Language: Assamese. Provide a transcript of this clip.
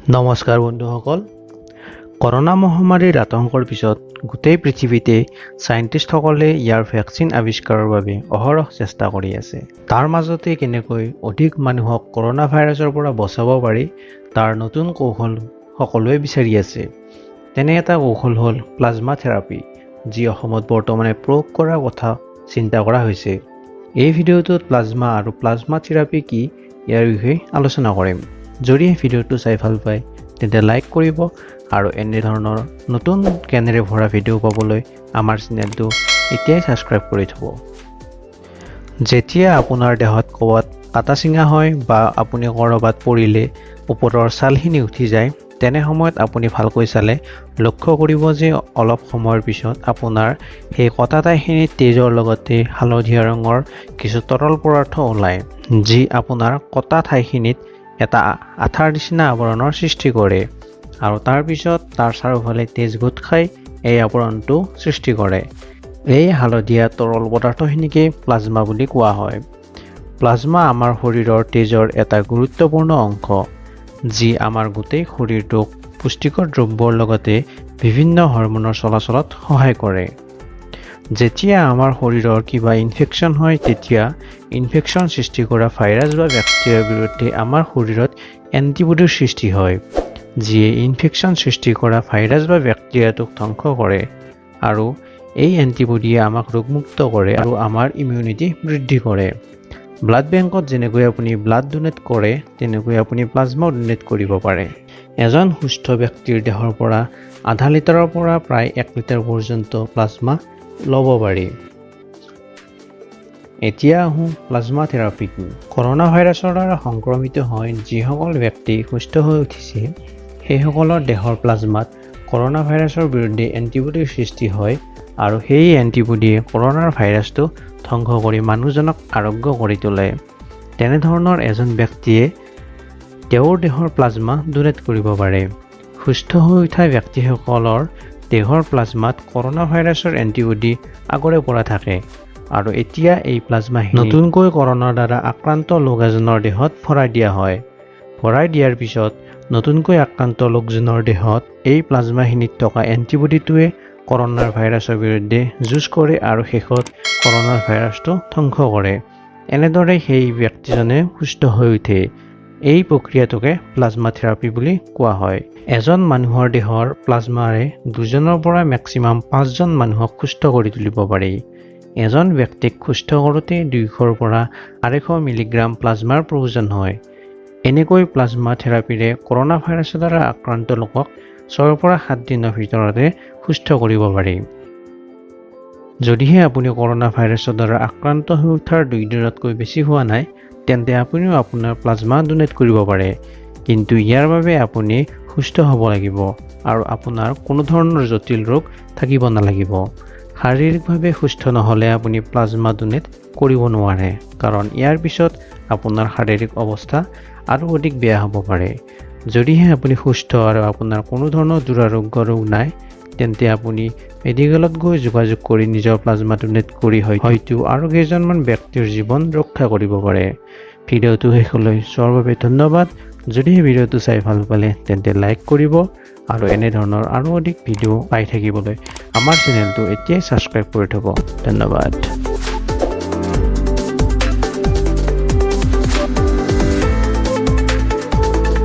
নমস্কাৰ বন্ধুসকল কৰোনা মহামাৰীৰ আতংকৰ পিছত গোটেই পৃথিৱীতে সাইন্টিষ্টসকলে ইয়াৰ ভ্যাকচিন আৱিষ্কাৰৰ বাবে অহৰহ চেষ্টা কৰি আছে তাৰ মাজতে কেনেকৈ অধিক মানুহক কৰোনা ভাইৰাছৰ পৰা বচাব পাৰি তাৰ নতুন কৌশল সকলোৱে বিচাৰি আছে তেনে এটা কৌশল হ'ল প্লাজমা থেৰাপি যি অসমত বৰ্তমানে প্ৰয়োগ কৰাৰ কথা চিন্তা কৰা হৈছে এই ভিডিঅ'টোত প্লাজমা আৰু প্লাজমা থেৰাপি কি ইয়াৰ বিষয়ে আলোচনা কৰিম যদি এই ভিডিঅ'টো চাই ভাল পায় তেন্তে লাইক কৰিব আৰু এনে ধৰণৰ নতুন জ্ঞানেৰে ভৰা ভিডিঅ' পাবলৈ আমাৰ চেনেলটো এতিয়াই সাবস্ক্ৰাইব কৰি থব যেতিয়া আপোনাৰ দেহত ক'বাত কাটা চিঙা হয় বা আপুনি কৰবাত পৰিলে ওপৰৰ ছালখিনি উঠি যায় তেনে সময়ত আপুনি ভালকৈ চালে লক্ষ্য কৰিব যে অলপ সময়ৰ পিছত আপোনাৰ সেই কটা ঠাইখিনিত তেজৰ লগতে হালধীয়া ৰঙৰ কিছু তৰল পদাৰ্থ ওলায় যি আপোনাৰ কটা ঠাইখিনিত এটা আঠাৰ নিচিনা আৱৰণৰ সৃষ্টি কৰে আৰু তাৰ পিছত তাৰ চাৰিওফালে তেজ গোট খাই এই আৱৰণটো সৃষ্টি কৰে এই হালধীয়া তৰল পদাৰ্থখিনিকে প্লাজমা বুলি কোৱা হয় প্লাজমা আমাৰ শৰীৰৰ তেজৰ এটা গুৰুত্বপূৰ্ণ অংশ যি আমাৰ গোটেই শৰীৰটোক পুষ্টিকৰ দ্ৰব্যৰ লগতে বিভিন্ন হৰমনৰ চলাচলত সহায় কৰে যেতিয়া আমাৰ শৰীৰৰ কিবা ইনফেকচন হয় তেতিয়া ইনফেকচন সৃষ্টি কৰা ভাইৰাছ বা ব্যাক্টেৰিয়াৰ বিৰুদ্ধে আমাৰ শৰীৰত এন্টিবডিৰ সৃষ্টি হয় যিয়ে ইনফেকচন সৃষ্টি কৰা ভাইৰাছ বা ব্যাক্টেৰিয়াটোক ধ্বংস কৰে আৰু এই এন্টিবডিয়ে আমাক ৰোগমুক্ত কৰে আৰু আমাৰ ইমিউনিটি বৃদ্ধি কৰে ব্লাড বেংকত যেনেকৈ আপুনি ব্লাড ডোনেট কৰে তেনেকৈ আপুনি প্লাজমা ডোনেট কৰিব পাৰে এজন সুস্থ ব্যক্তিৰ দেহৰ পৰা আধা লিটাৰৰ পৰা প্ৰায় 1 লিটাৰ পৰ্যন্ত প্লাজমা ল'ব পাৰি এতিয়া আহোঁ প্লাজমা থেৰাপি কি কৰোনা ভাইৰাছৰ দ্বাৰা সংক্ৰমিত হৈ যিসকল ব্যক্তি সুস্থ হৈ উঠিছে সেইসকলৰ দেহৰ প্লাজমাত কৰোনা ভাইৰাছৰ বিৰুদ্ধে এন্টিবডিৰ সৃষ্টি হয় আৰু সেই এন্টিবডিয়ে কৰোনাৰ ভাইৰাছটো ধ্বংস কৰি মানুহজনক আৰোগ্য কৰি তোলে তেনেধৰণৰ এজন ব্যক্তিয়ে তেওঁৰ দেহৰ প্লাজমা ডোনেট কৰিব পাৰে সুস্থ হৈ উঠা ব্যক্তিসকলৰ দেহৰ প্লাজমাত কৰোনা ভাইৰাছৰ এন্টিবডি আগৰে পৰা থাকে আৰু এতিয়া এই প্লাজমা নতুনকৈ কৰোনাৰ দ্বাৰা আক্ৰান্ত লোক এজনৰ দেহত ভৰাই দিয়া হয় ভৰাই দিয়াৰ পিছত নতুনকৈ আক্ৰান্ত লোকজনৰ দেহত এই প্লাজমাখিনিত থকা এন্টিবডিটোৱে কৰোনাৰ ভাইৰাছৰ বিৰুদ্ধে যুঁজ কৰে আৰু শেষত কৰোনাৰ ভাইৰাছটো ধ্বংস কৰে এনেদৰে সেই ব্যক্তিজনে সুস্থ হৈ উঠে এই প্ৰক্ৰিয়াটোকে প্লাজমা থেৰাপি বুলি কোৱা হয় এজন মানুহৰ দেহৰ প্লাজমাৰে দুজনৰ পৰা মেক্সিমাম 5 জন মানুহক সুস্থ কৰি তুলিব পাৰি এজন ব্যক্তিক সুস্থ কৰোঁতে 200 পৰা 250 মিলিগ্ৰাম প্লাজমাৰ প্ৰয়োজন হয় এনেকৈ প্লাজমা থেৰাপিৰে কৰোনা ভাইৰাছৰ দ্বাৰা আক্ৰান্ত লোকক 6 পৰা 7 দিনৰ ভিতৰতে সুস্থ কৰিব পাৰি যদিহে আপুনি কৰোনা ভাইৰাছৰ দ্বাৰা আক্ৰান্ত হৈ উঠাৰ 2 দিনতকৈ বেছি হোৱা নাই তেন্তে আপুনিও আপোনাৰ প্লাজমা ডোনেট কৰিব পাৰে কিন্তু ইয়াৰ বাবে আপুনি সুস্থ হ'ব লাগিব আৰু আপোনাৰ কোনো ধৰণৰ জটিল ৰোগ থাকিব নালাগিব শাৰীৰিকভাৱে সুস্থ নহ'লে আপুনি প্লাজমা ডোনেট কৰিব নোৱাৰে কাৰণ ইয়াৰ পিছত আপোনাৰ শাৰীৰিক অৱস্থা আৰু অধিক বেয়া হ'ব পাৰে যদিহে আপুনি সুস্থ আৰু আপোনাৰ কোনো ধৰণৰ দুৰাৰোগ্য ৰোগ নাই তেন্তে আপুনি মেডিকেলত গৈ যোগাযোগ কৰি নিজৰ প্লাজমা ডোনেট কৰি হয়তো আৰু কেইজনমান ব্যক্তিৰ জীৱন ৰক্ষা কৰিব পাৰে ভিডিঅ'টো শেষলৈ চোৱাৰ বাবে ধন্যবাদ যদি এই ভিডিঅ'টো চাই ভাল পালে তেন্তে লাইক কৰিব আৰু এনে ধৰণৰ আৰু অধিক ভিডিঅ' পাই থাকিবলৈ আমাৰ চেনেলটো এতিয়াই সাবস্ক্ৰাইব কৰি থব ধন্যবাদ